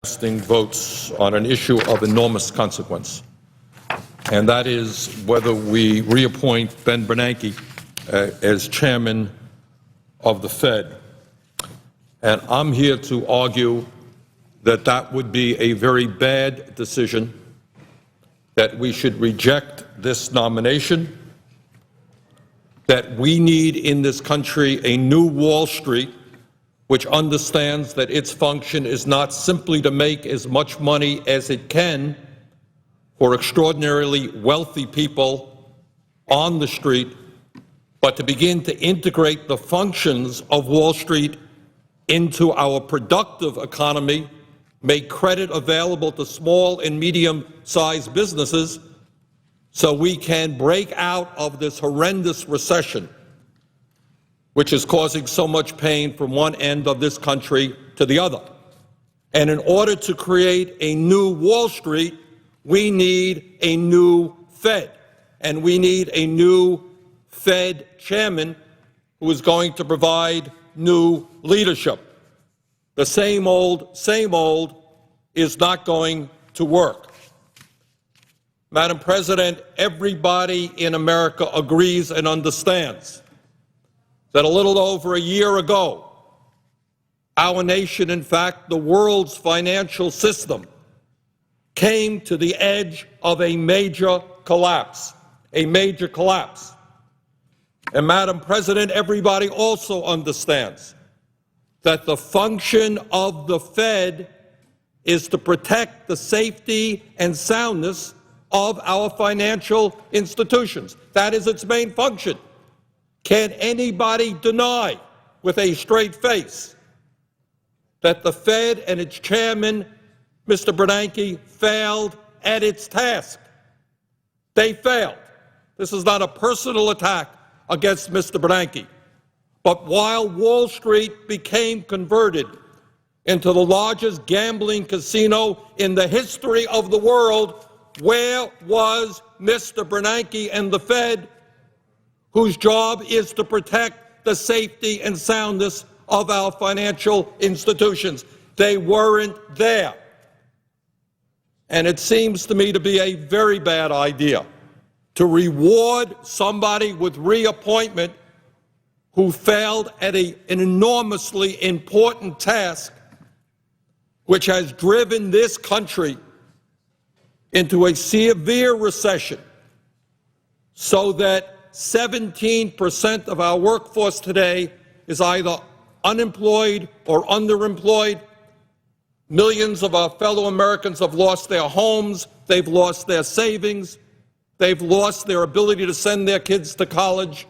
casting votes on an issue of enormous consequence, and that is whether we reappoint Ben Bernanke as chairman of the Fed. And I'm here to argue that that would be a very bad decision, that we should reject this nomination, that we need in this country a new Wall Street which understands that its function is not simply to make as much money as it can for extraordinarily wealthy people on the street, but to begin to integrate the functions of Wall Street into our productive economy, make credit available to small and medium-sized businesses so we can break out of this horrendous recession which is causing so much pain from one end of this country to the other. And in order to create a new Wall Street, we need a new Fed, and we need a new Fed chairman who is going to provide new leadership. The same old is not going to work. Madam President, everybody in America agrees and understands that a little over a year ago, our nation, in fact, the world's financial system, came to the edge of a major collapse, And Madam President, everybody also understands that the function of the Fed is to protect the safety and soundness of our financial institutions. That is its main function. Can anybody deny with a straight face that the Fed and its chairman, Mr. Bernanke, failed at its task? They failed. This is not a personal attack against Mr. Bernanke. But while Wall Street became converted into the largest gambling casino in the history of the world, where was Mr. Bernanke and the Fed, whose job is to protect the safety and soundness of our financial institutions? They weren't there. And it seems to me to be a very bad idea to reward somebody with reappointment who failed at an enormously important task which has driven this country into a severe recession, so that 17% of our workforce today is either unemployed or underemployed. Millions of our fellow Americans have lost their homes, they've lost their savings, they've lost their ability to send their kids to college,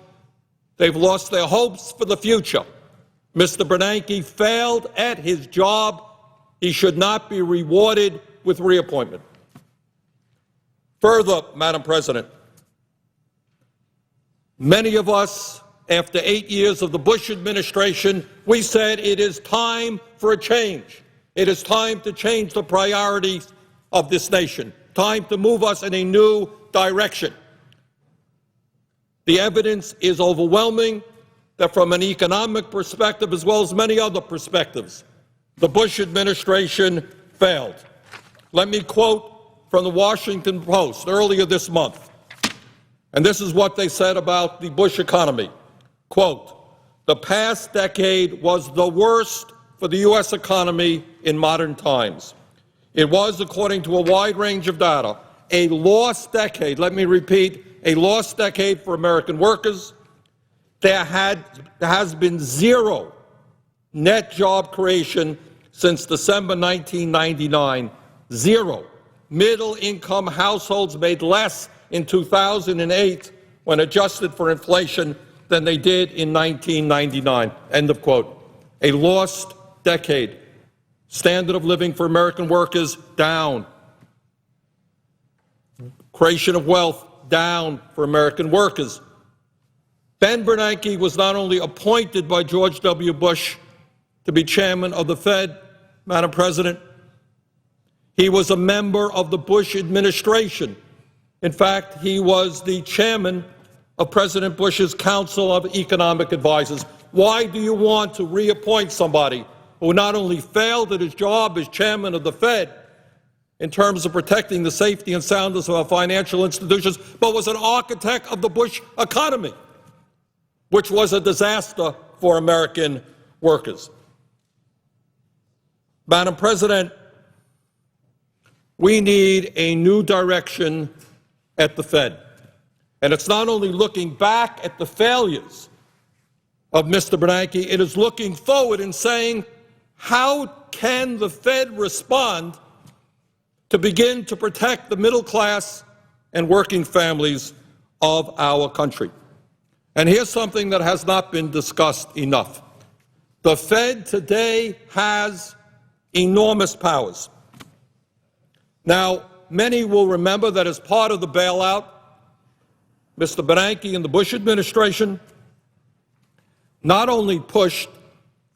they've lost their hopes for the future. Mr. Bernanke failed at his job. He should not be rewarded with reappointment. Further, Madam President, many of us, after 8 years of the Bush administration, we said it is time for a change. It is time to change the priorities of this nation, time to move us in a new direction. The evidence is overwhelming that from an economic perspective, as well as many other perspectives, the Bush administration failed. Let me quote from the Washington Post earlier this month. And this is what they said about the Bush economy. Quote, "The past decade was the worst for the U.S. economy in modern times. It was, according to a wide range of data, a lost decade." Let me repeat, a lost decade for American workers. There has been zero net job creation since December 1999. Zero. Middle-income households made less in 2008 when adjusted for inflation than they did in 1999. End of quote. A lost decade. Standard of living for American workers down. Creation of wealth down for American workers. Ben Bernanke was not only appointed by George W. Bush to be chairman of the Fed, Madam President, he was a member of the Bush administration. In fact, he was the chairman of President Bush's Council of Economic Advisors. Why do you want to reappoint somebody who not only failed at his job as chairman of the Fed in terms of protecting the safety and soundness of our financial institutions, but was an architect of the Bush economy, which was a disaster for American workers. Madam President, we need a new direction at the Fed. And it's not only looking back at the failures of Mr. Bernanke, it is looking forward and saying, how can the Fed respond to begin to protect the middle class and working families of our country? And here's something that has not been discussed enough. The Fed today has enormous powers. Now, many will remember that as part of the bailout, Mr. Bernanke and the Bush administration not only pushed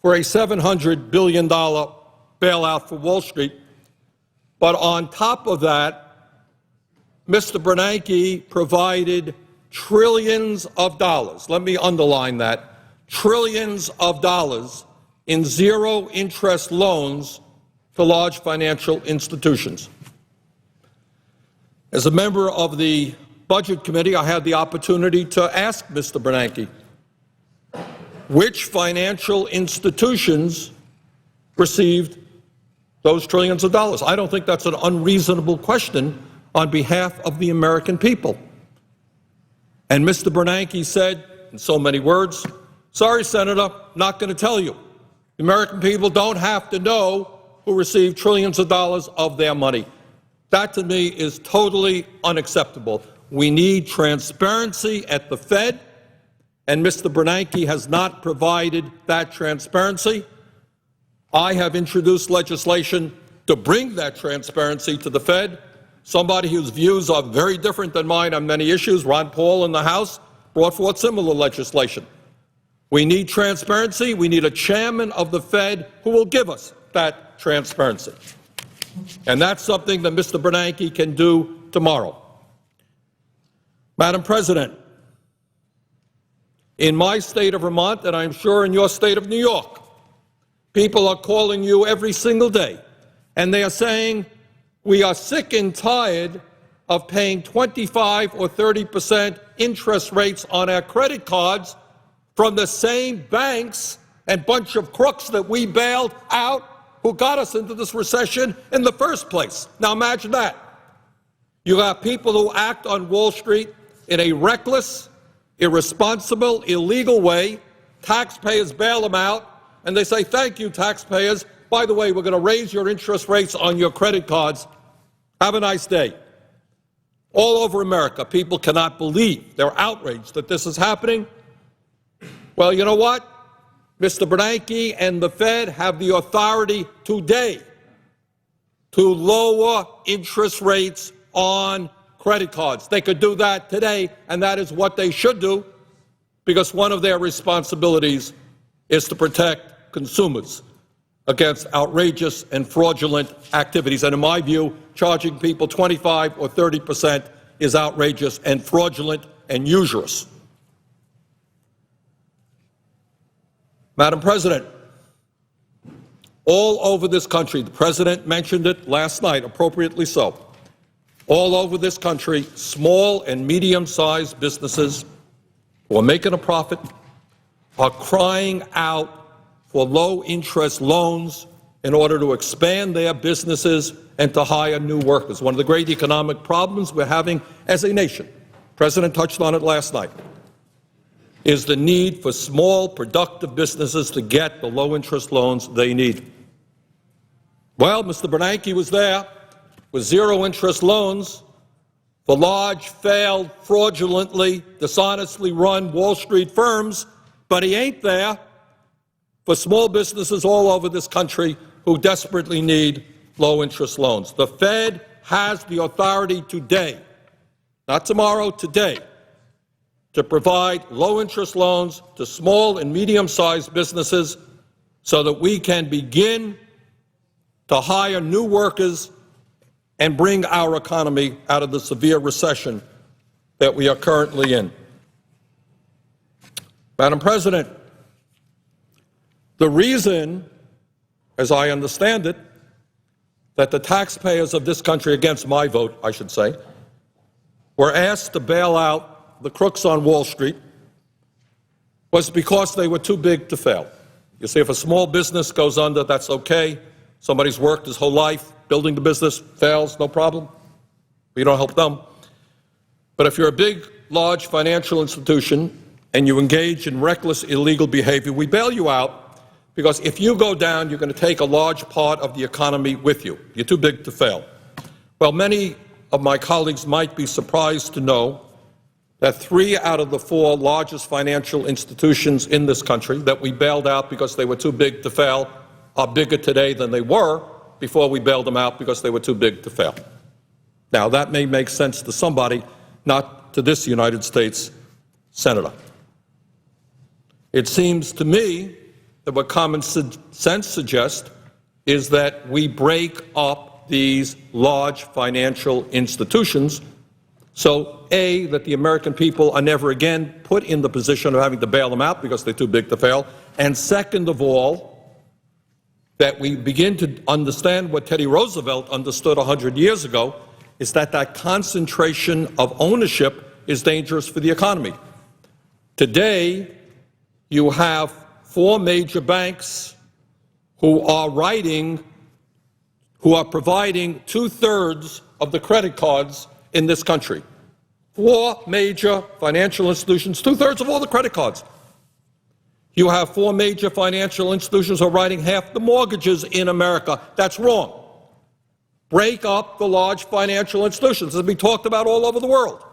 for a $700 billion bailout for Wall Street, but on top of that, Mr. Bernanke provided trillions of dollars, let me underline that, trillions of dollars in zero-interest loans to large financial institutions. As a member of the Budget Committee, I had the opportunity to ask Mr. Bernanke which financial institutions received those trillions of dollars. I don't think that's an unreasonable question on behalf of the American people. And Mr. Bernanke said, in so many words, sorry, Senator, not going to tell you. The American people don't have to know who received trillions of dollars of their money. That, to me, is totally unacceptable. We need transparency at the Fed, and Mr. Bernanke has not provided that transparency. I have introduced legislation to bring that transparency to the Fed. Somebody whose views are very different than mine on many issues, Ron Paul in the House, brought forth similar legislation. We need transparency. We need a chairman of the Fed who will give us that transparency. And that's something that Mr. Bernanke can do tomorrow. Madam President, in my state of Vermont, and I'm sure in your state of New York, people are calling you every single day, and they are saying, we are sick and tired of paying 25 or 30% interest rates on our credit cards from the same banks and bunch of crooks that we bailed out who got us into this recession in the first place. Now imagine that. You have people who act on Wall Street in a reckless, irresponsible, illegal way. Taxpayers bail them out, and they say, thank you, taxpayers. By the way, we're going to raise your interest rates on your credit cards. Have a nice day. All over America, people cannot believe, they're outraged that this is happening. Well, you know what? Mr. Bernanke and the Fed have the authority today to lower interest rates on credit cards. They could do that today, and that is what they should do, because one of their responsibilities is to protect consumers against outrageous and fraudulent activities. And in my view, charging people 25 or 30% is outrageous and fraudulent and usurious. Madam President, all over this country, the President mentioned it last night, appropriately so, all over this country, small and medium-sized businesses who are making a profit are crying out for low-interest loans in order to expand their businesses and to hire new workers. One of the great economic problems we're having as a nation, the President touched on it last night, is the need for small, productive businesses to get the low-interest loans they need. Well, Mr. Bernanke was there with zero-interest loans for large, failed, fraudulently, dishonestly run Wall Street firms, but he ain't there for small businesses all over this country who desperately need low-interest loans. The Fed has the authority today, not tomorrow, today, to provide low-interest loans to small and medium-sized businesses so that we can begin to hire new workers and bring our economy out of the severe recession that we are currently in. Madam President, the reason as I understand it, that the taxpayers of this country, against my vote, I should say, were asked to bail out the crooks on Wall Street was because they were too big to fail. You see, if a small business goes under, that's okay. Somebody's worked his whole life building the business, fails, no problem. We don't help them. But if you're a big, large financial institution and you engage in reckless, illegal behavior, we bail you out because if you go down, you're going to take a large part of the economy with you. You're too big to fail. Well, many of my colleagues might be surprised to know that 3 out of the 4 largest financial institutions in this country that we bailed out because they were too big to fail are bigger today than they were before we bailed them out because they were too big to fail. Now, that may make sense to somebody, not to this United States senator. It seems to me that what common sense suggests is that we break up these large financial institutions so, A, that the American people are never again put in the position of having to bail them out because they're too big to fail, and second of all, that we begin to understand what Teddy Roosevelt understood 100 years ago, is that that concentration of ownership is dangerous for the economy. Today, you have 4 major banks who are providing 2/3 of the credit cards in this country. 4 major financial institutions, 2/3 of all the credit cards. You have 4 major financial institutions who are writing half the mortgages in America. That's wrong. Break up the large financial institutions. This has been talked about all over the world.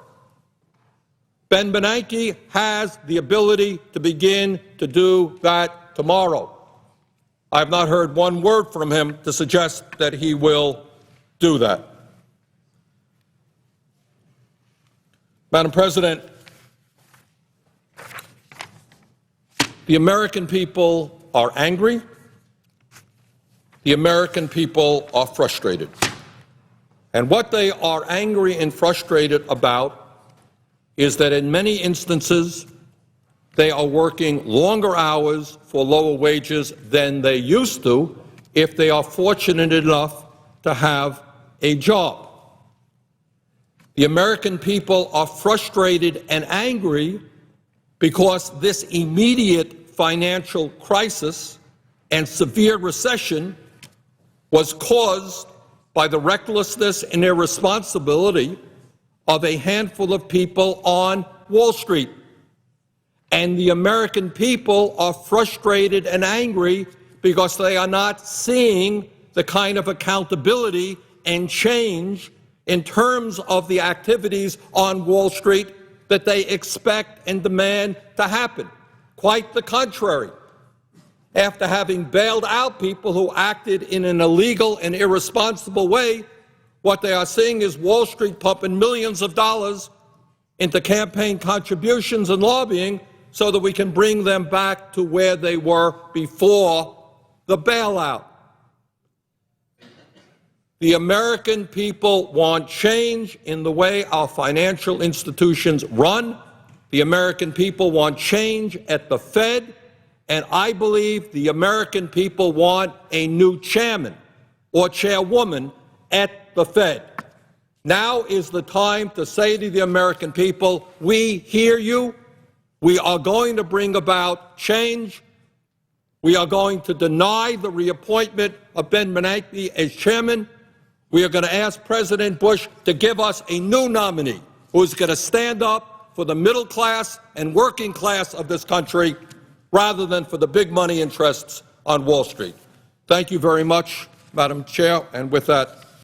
Ben Bernanke has the ability to begin to do that tomorrow. I have not heard one word from him to suggest that he will do that. Madam President, the American people are angry. The American people are frustrated. And what they are angry and frustrated about is that in many instances, they are working longer hours for lower wages than they used to if they are fortunate enough to have a job. The American people are frustrated and angry because this immediate financial crisis and severe recession was caused by the recklessness and irresponsibility of a handful of people on Wall Street. And the American people are frustrated and angry because they are not seeing the kind of accountability and change in terms of the activities on Wall Street that they expect and demand to happen. Quite the contrary. After having bailed out people who acted in an illegal and irresponsible way, what they are seeing is Wall Street pumping millions of dollars into campaign contributions and lobbying so that we can bring them back to where they were before the bailout. The American people want change in the way our financial institutions run. The American people want change at the Fed. And I believe the American people want a new chairman or chairwoman at the Fed. Now is the time to say to the American people, we hear you. We are going to bring about change. We are going to deny the reappointment of Ben Bernanke as chairman. We are going to ask President Bush to give us a new nominee who is going to stand up for the middle class and working class of this country rather than for the big money interests on Wall Street. Thank you very much, Madam Chair, and with that,